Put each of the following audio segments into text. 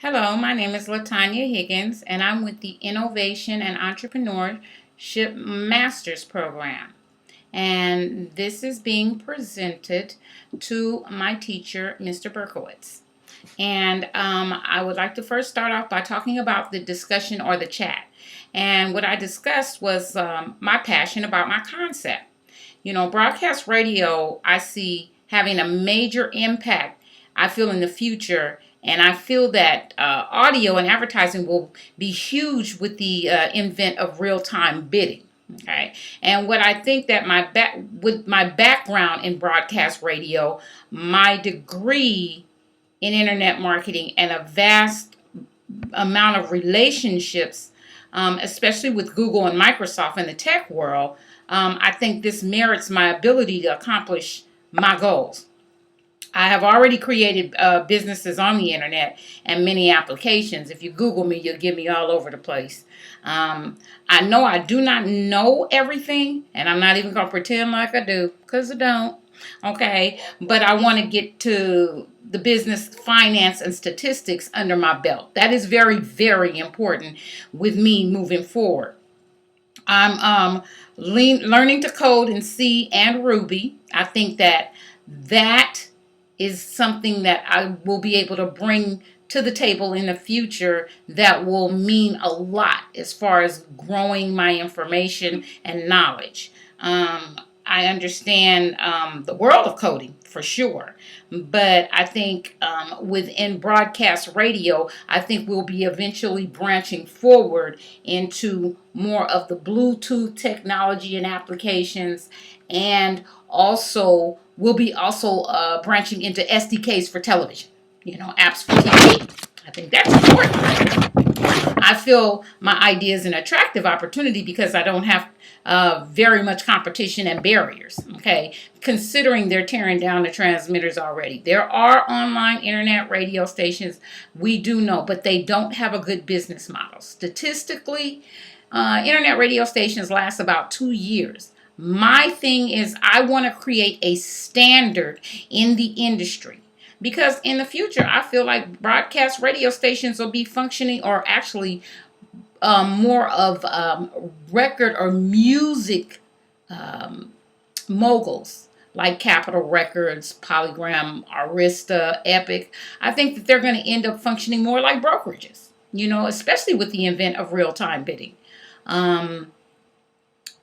Hello, my name is LaTonya Higgins, and I'm with the Innovation and Entrepreneurship Master's Program. And this is being presented to my teacher, Mr. Berkowitz. And I would like to first start off by talking about the discussion or the chat. And what I discussed was my passion about my concept. Broadcast radio, I see having a major impact, I feel, in the future. And I feel that audio and advertising will be huge with the invent of real-time bidding. Okay, and what I think that with my background in broadcast radio, my degree in internet marketing, and a vast amount of relationships, especially with Google and Microsoft in the tech world, I think this merits my ability to accomplish my goals. I have already created businesses on the internet and many applications. If you Google me, you'll get me all over the place. I know I do not know everything, and I'm not even going to pretend like I do, because I don't. Okay, but I want to get to the business, finance, and statistics under my belt. That is very, very important with me moving forward. I'm learning to code in C and Ruby. I think that is something that I will be able to bring to the table in the future that will mean a lot as far as growing my information and knowledge. I understand the world of coding for sure, but I think within broadcast radio, I think we'll be eventually branching forward into more of the Bluetooth technology and applications, and also we'll be branching into SDKs for television, apps for TV. I think that's important. I feel my idea is an attractive opportunity because I don't have very much competition and barriers, okay, considering they're tearing down the transmitters already. There are online internet radio stations, we do know, but they don't have a good business model. Statistically, internet radio stations last about 2 years. My thing is I want to create a standard in the industry. Because in the future, I feel like broadcast radio stations will be functioning, or actually more of record or music moguls like Capitol Records, Polygram, Arista, Epic. I think that they're going to end up functioning more like brokerages, especially with the invent of real-time bidding.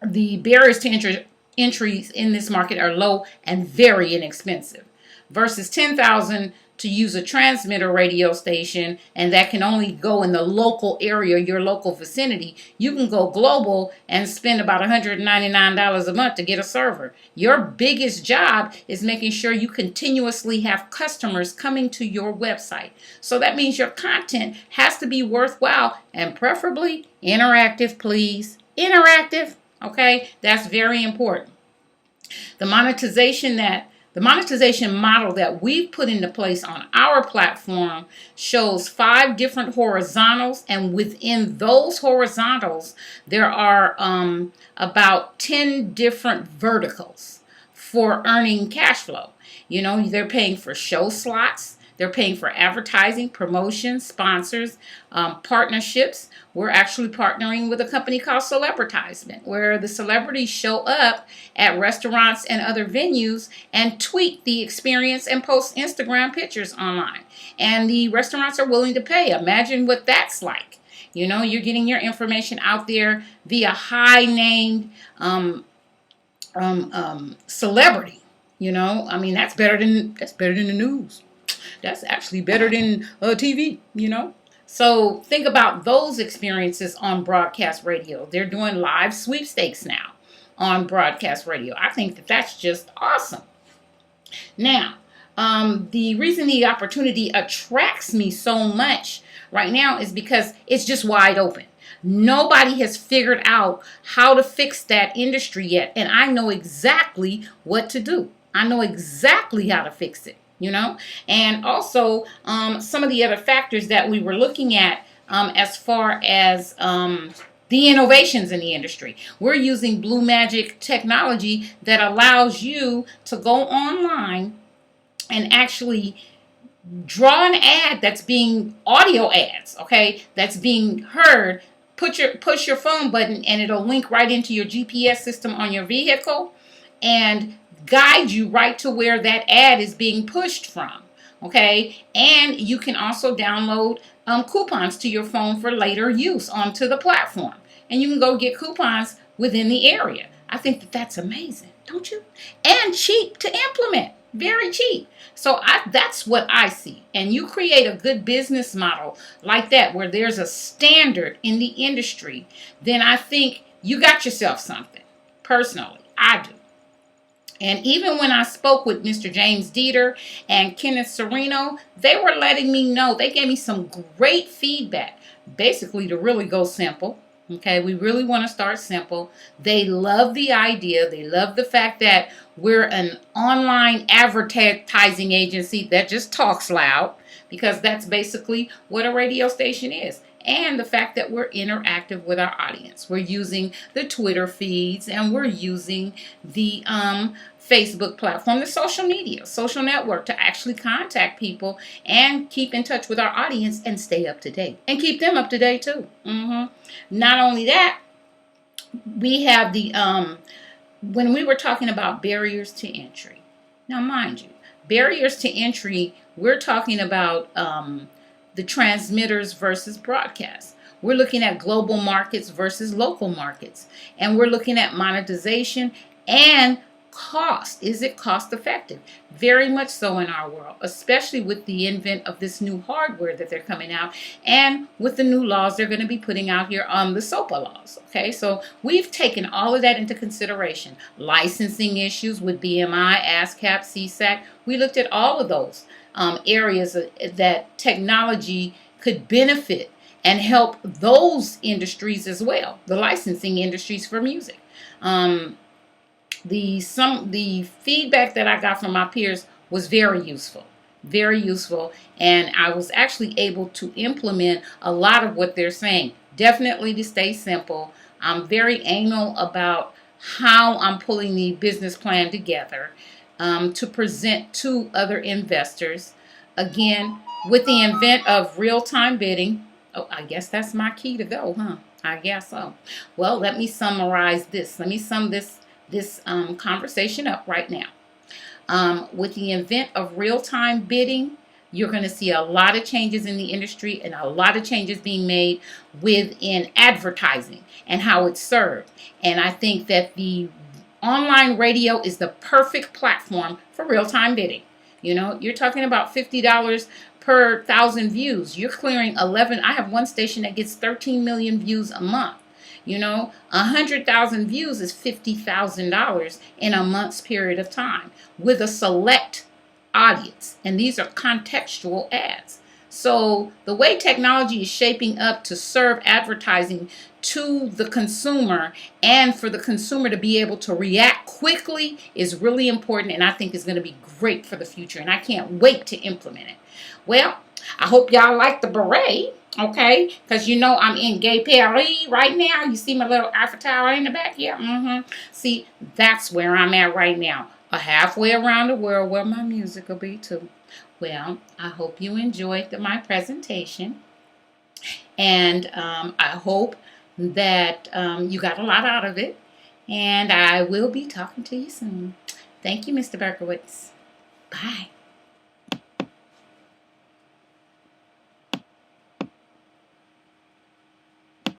The barriers to entries in this market are low and very inexpensive, versus $10,000 to use a transmitter radio station, and that can only go in the local area, your local vicinity. You can go global and spend about $199 a month to get a server. Your biggest job is making sure you continuously have customers coming to your website. So that means your content has to be worthwhile and preferably interactive, please. Interactive, okay? That's very important. The monetization model that we've put into place on our platform shows 5 different horizontals, and within those horizontals, there are about 10 different verticals for earning cash flow. They're paying for show slots. They're paying for advertising, promotions, sponsors, partnerships. We're actually partnering with a company called Celebritizement, where the celebrities show up at restaurants and other venues and tweet the experience and post Instagram pictures online. And the restaurants are willing to pay. Imagine what that's like. You're getting your information out there via high-named celebrity. That's better than the news. That's actually better than TV, So think about those experiences on broadcast radio. They're doing live sweepstakes now on broadcast radio. I think that that's just awesome. Now, the reason the opportunity attracts me so much right now is because it's just wide open. Nobody has figured out how to fix that industry yet, and I know exactly what to do. I know exactly how to fix it. And also some of the other factors that we were looking at as far as the innovations in the industry. We're using Blue Magic technology that allows you to go online and actually Draw an ad that's being audio ads, okay, that's being heard. Push your phone button and it'll link right into your GPS system on your vehicle and guide you right to where that ad is being pushed from. Okay, and you can also download coupons to your phone for later use onto the platform, and you can go get coupons within the area. I think that that's amazing, don't you? And cheap to implement, very cheap. So that's what I see. And you create a good business model like that where there's a standard in the industry, then I think you got yourself something. Personally, I do. And even when I spoke with Mr. James Dieter and Kenneth Sereno, they were letting me know, they gave me some great feedback, basically to really go simple. Okay, we really want to start simple. They love the idea. They love the fact that we're an online advertising agency that just talks loud, because that's basically what a radio station is. And the fact that we're interactive with our audience. We're using the Twitter feeds and we're using the Facebook platform, the social media, social network to actually contact people and keep in touch with our audience and stay up to date and keep them up to date too. Not only that, we have the, when we were talking about barriers to entry. Now, mind you, barriers to entry, we're talking about the transmitters versus broadcast. We're looking at global markets versus local markets. And we're looking at monetization and cost. Is it cost effective? Very much so in our world, especially with the advent of this new hardware that they're coming out and with the new laws they're going to be putting out here on the SOPA laws. Okay, so we've taken all of that into consideration. Licensing issues with BMI, ASCAP, CSAC. We looked at all of those areas that technology could benefit and help those industries as well, the licensing industries for music. The feedback that I got from my peers was very useful, and I was actually able to implement a lot of what they're saying. Definitely to stay simple. I'm very anal about how I'm pulling the business plan together to present to other investors. Again, with the advent of real-time bidding, I guess that's my key to go, huh? I guess so. Well, let me summarize this. Let me sum this conversation up right now. With the advent of real-time bidding, you're going to see a lot of changes in the industry and a lot of changes being made within advertising and how it's served. And I think that the online radio is the perfect platform for real-time bidding. You know, you're talking about $50 per 1,000 views. You're clearing 11. I have one station that gets 13 million views a month. You know, 100,000 views is $50,000 in a month's period of time with a select audience. And these are contextual ads. So the way technology is shaping up to serve advertising to the consumer and for the consumer to be able to react quickly is really important, and I think is going to be great for the future, and I can't wait to implement it. Well, I hope y'all like the beret. Okay, because you know I'm in Gay Paris right now. You see my little Eiffel Tower in the back here? See, that's where I'm at right now. Halfway around the world where my music will be too. Well, I hope you enjoyed my presentation. And I hope that you got a lot out of it. And I will be talking to you soon. Thank you, Mr. Berkowitz. Bye.